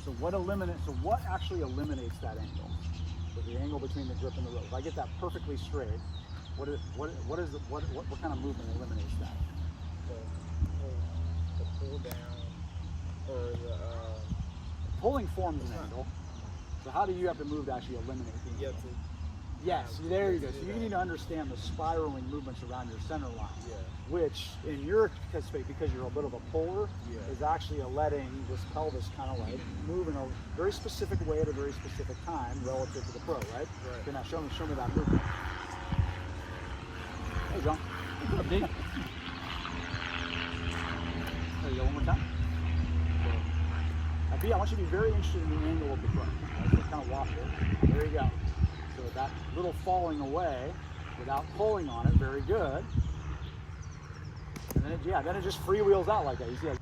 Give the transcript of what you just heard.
So what actually eliminates that angle? So the angle between the grip and the rope. If I get that perfectly straight, what kind of movement eliminates that? The pull down or the Pulling forms an angle. So how do you have to move to actually eliminate the you angle? have to Yes, there you go. So you need to understand the spiraling movements around your center line, yeah. which in your case, because you're a bit of a puller, Yeah. is actually letting this pelvis kind of like move in a very specific way at a very specific time relative to the pro, right? Right. Okay, now show me that movement. Hey, John. What's up, D? There you go, one more time. Now, B, I want you to be very interested in the angle of the foot. Right? So kind of wash it. There you go. So that little falling away without pulling on it, very good. And then then it just freewheels out like that. You see, like,